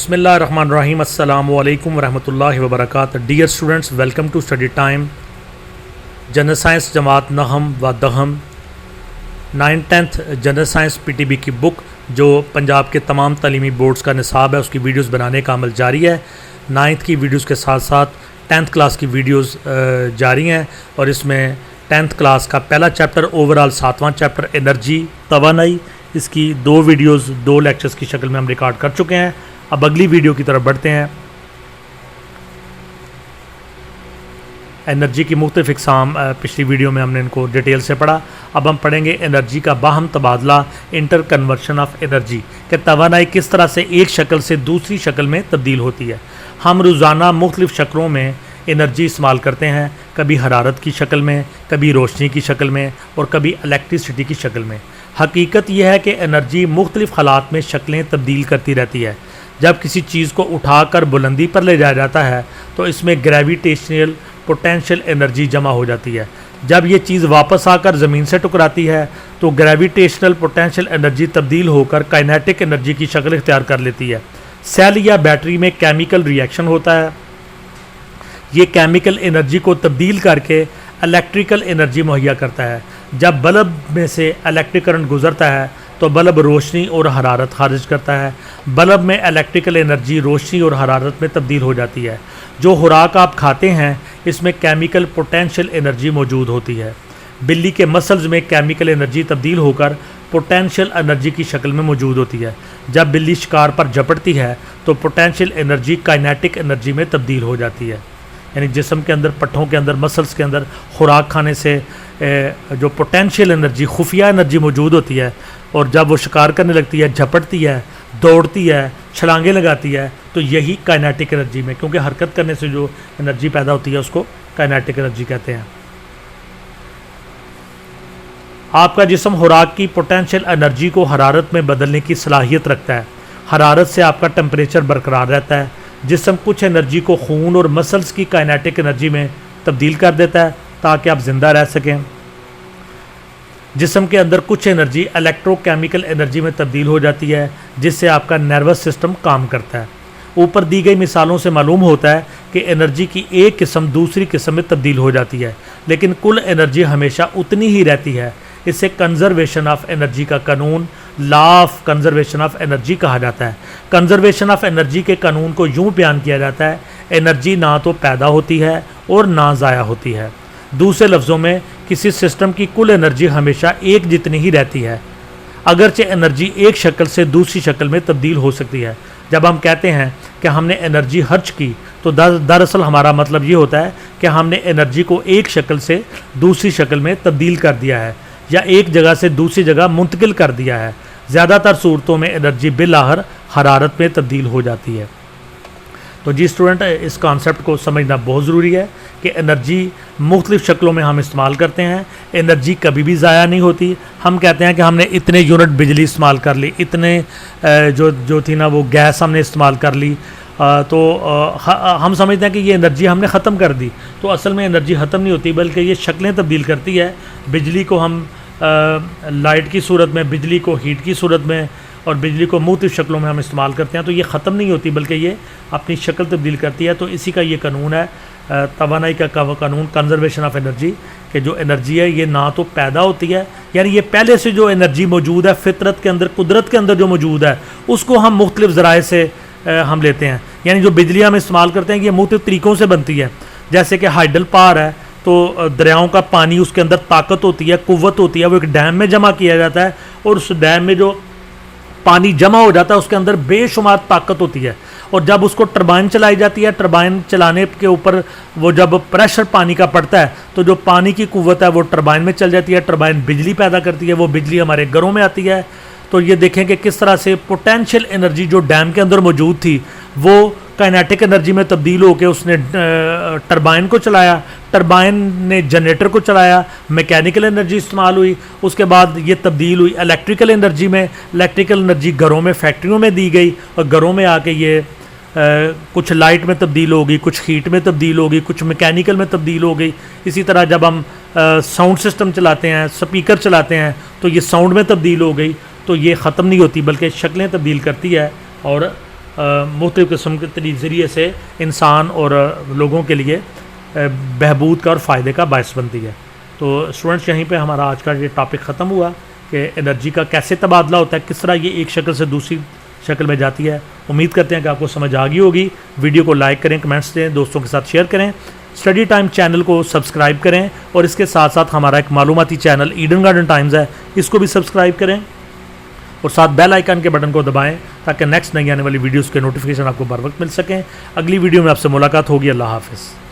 बिस्मिल्लाहिर्रहमानिर्रहीम अस्सलामु अलैकुम वरहमतुल्लाहि वबरकातुहू। Dear students, welcome to study time. General science जमात नहम व दहम 9th जनरल साइंस पीटीबी की बुक जो पंजाब के तमाम तालीमी बोर्ड्स का निसाब है उसकी वीडियोस बनाने का अमल जारी है। 9th की वीडियोस के साथ साथ 10th क्लास की वीडियोस जारी हैं और इसमें 10th क्लास का पहला चैप्टर ओवरऑल 7वां चैप्टर एनर्जी तवानाई, इसकी 2 वीडियोस 2 लेक्चर्स की शक्ल में हम रिकॉर्ड कर चुके हैं। अब अगली वीडियो की तरफ बढ़ते हैं। एनर्जी की मुख्तलिफ इकसाम पिछली वीडियो में हमने इनको डिटेल से पढ़ा। अब हम पढ़ेंगे एनर्जी का बाहम तबादला, इंटर कन्वर्शन ऑफ एनर्जी, कि तवानाई किस तरह से एक शक्ल से दूसरी शक्ल में तब्दील होती है। हम रोज़ाना मुख्तलिफ शक्लों में एनर्जी इस्तेमाल करते हैं, कभी हरारत की शक्ल में, कभी रोशनी की शक्ल में और कभी इलेक्ट्रिसिटी की शक्ल में। हकीकत यह है कि एनर्जी मुख्तलिफ हालात में शक्लें तब्दील करती रहती है। जब किसी चीज़ को उठाकर बुलंदी पर ले जाया जाता है तो इसमें ग्रेविटेशनल पोटेंशियल एनर्जी जमा हो जाती है। जब ये चीज़ वापस आकर ज़मीन से टकराती है तो ग्रेविटेशनल पोटेंशियल एनर्जी तब्दील होकर काइनेटिक एनर्जी की शक्ल इख्तियार कर लेती है। सेल या बैटरी में केमिकल रिएक्शन होता है, ये केमिकल एनर्जी को तब्दील करके इलेक्ट्रिकल एनर्जी मुहैया करता है। जब बल्ब में से इलेक्ट्रिक करंट गुजरता है तो बल्ब रोशनी और हरारत खारिज करता है। बल्ब में इलेक्ट्रिकल एनर्जी रोशनी और हरारत में तब्दील हो जाती है। जो खुराक आप खाते हैं इसमें केमिकल पोटेंशियल एनर्जी मौजूद होती है। बिल्ली के मसल्स में केमिकल एनर्जी तब्दील होकर पोटेंशियल एनर्जी की शक्ल में मौजूद होती है। जब बिल्ली शिकार पर झपटती है तो पोटेंशियल एनर्जी काइनेटिक एनर्जी में तब्दील हो जाती है। यानी जिस्म के अंदर, पट्ठों के अंदर, मसल्स के अंदर खुराक खाने से जो पोटेंशियल एनर्जी, खुफिया एनर्जी मौजूद होती है और जब वो शिकार करने लगती है, झपटती है, दौड़ती है, छलांगे लगाती है, तो यही काइनेटिक एनर्जी में, क्योंकि हरकत करने से जो एनर्जी पैदा होती है उसको काइनेटिक एनर्जी कहते हैं। आपका जिस्म खुराक की पोटेंशियल एनर्जी को हरारत में बदलने की सलाहियत रखता है। हरारत से आपका टेम्परेचर बरकरार रहता है। जिस्म कुछ एनर्जी को खून और मसल्स की काइनेटिक एनर्जी में तब्दील कर देता है ताकि आप ज़िंदा रह सकें। जिस्म के अंदर कुछ एनर्जी इलेक्ट्रोकेमिकल एनर्जी में तब्दील हो जाती है जिससे आपका नर्वस सिस्टम काम करता है। ऊपर दी गई मिसालों से मालूम होता है कि एनर्जी की एक किस्म दूसरी किस्म में तब्दील हो जाती है, लेकिन कुल एनर्जी हमेशा उतनी ही रहती है। इसे कंजर्वेशन ऑफ एनर्जी का कानून, law of conservation of energy कहा जाता है। कंजर्वेशन ऑफ एनर्जी के कानून को यूँ बयान किया जाता है, एनर्जी ना तो पैदा होती है और ना ज़ाया होती है। दूसरे लफ्ज़ों में किसी सिस्टम की कुल एनर्जी हमेशा एक जितनी ही रहती है, अगरचे एनर्जी एक शक्ल से दूसरी शक्ल में तब्दील हो सकती है। जब हम कहते हैं कि हमने एनर्जी खर्च की तो दरअसल हमारा मतलब ये होता है कि हमने एनर्जी को एक शक्ल से दूसरी शक्ल में तब्दील कर दिया है या एक जगह से दूसरी जगह मुंतकिल कर दिया है। ज़्यादातर सूरतों में एनर्जी बिलाखिर हरारत में तब्दील हो जाती है। तो जी स्टूडेंट, इस कॉन्सेप्ट को समझना बहुत ज़रूरी है कि एनर्जी मुख्तलिफ़ शक्लों में हम इस्तेमाल करते हैं। एनर्जी कभी भी ज़ाया नहीं होती। हम कहते हैं कि हमने इतने यूनिट बिजली इस्तेमाल कर ली, इतने जो थी ना वो गैस हमने इस्तेमाल कर ली, तो हम समझते हैं कि ये एनर्जी हमने ख़त्म कर दी। तो असल में एनर्जी ख़त्म नहीं होती बल्कि ये शक्लें तब्दील करती है। बिजली को हम लाइट की सूरत में, बिजली को हीट की सूरत में और बिजली को मुख्तलिफ़ शक्लों में हम इस्तेमाल करते हैं। तो ये ख़त्म नहीं होती बल्कि ये अपनी शक्ल तब्दील करती है। तो इसी का ये कानून है, तवानाई का कानून, कंजर्वेशन ऑफ एनर्जी, कि जो एनर्जी है ये ना तो पैदा होती है, यानी ये पहले से जो एनर्जी मौजूद है फितरत के अंदर, कुदरत के अंदर जो मौजूद है उसको हम मुख्तलिफ़ ज़राए से हम लेते हैं। यानी जो बिजली हम इस्तेमाल करते हैं ये मुख्तलिफ़ तरीक़ों से बनती है। जैसे कि हाइडल पावर है तो दरियाओं का पानी, उसके अंदर ताकत होती है, कुव्वत होती है, वो एक डैम में जमा किया जाता है और उस डैम में जो पानी जमा हो जाता है उसके अंदर बेशुमार ताकत होती है। और जब उसको टरबाइन चलाई जाती है, टरबाइन चलाने के ऊपर वो जब प्रेशर पानी का पड़ता है तो जो पानी की कुव्वत है वो टरबाइन में चल जाती है, टरबाइन बिजली पैदा करती है, वो बिजली हमारे घरों में आती है। तो ये देखें कि किस तरह से पोटेंशियल एनर्जी जो डैम के अंदर मौजूद थी वो काइनेटिक एनर्जी में तब्दील होकर उसने टरबाइन को चलाया, टरबाइन ने जनरेटर को चलाया, मैकेनिकल एनर्जी इस्तेमाल हुई, उसके बाद ये तब्दील हुई इलेक्ट्रिकल एनर्जी में। इलेक्ट्रिकल एनर्जी घरों में, फैक्ट्रियों में दी गई और घरों में आके ये कुछ लाइट में तब्दील हो गई, कुछ हीट में तब्दील हो गई, कुछ मैकेनिकल में तब्दील हो गई। इसी तरह जब हम साउंड सिस्टम चलाते हैं, स्पीकर चलाते हैं तो ये साउंड में तब्दील हो गई। तो ये ख़त्म नहीं होती बल्कि शक्लें तब्दील करती है और मुख्तलिफ़ किस्म के ज़रिए से इंसान और लोगों के लिए बहबूद का और फ़ायदे का बायस बनती है। तो स्टूडेंट्स, यहीं पे हमारा आज का ये टॉपिक ख़त्म हुआ कि एनर्जी का कैसे तबादला होता है, किस तरह ये एक शक्ल से दूसरी शक्ल में जाती है। उम्मीद करते हैं कि आपको समझ आ गई होगी। वीडियो को लाइक करें, कमेंट्स दें, दोस्तों के साथ शेयर करें, स्टडी टाइम चैनल को सब्सक्राइब करें और इसके साथ साथ हमारा एक मालूमाती चैनल ईडन गार्डन टाइम्स है, इसको भी सब्सक्राइब करें और साथ बेल आइकन के बटन को दबाएं ताकि नेक्स्ट नई आने वाली वीडियोज़ के नोटिफिकेशन आपको बर वक्त मिल सकें। अगली वीडियो में आपसे मुलाकात होगी। अल्लाह हाफ़िज़।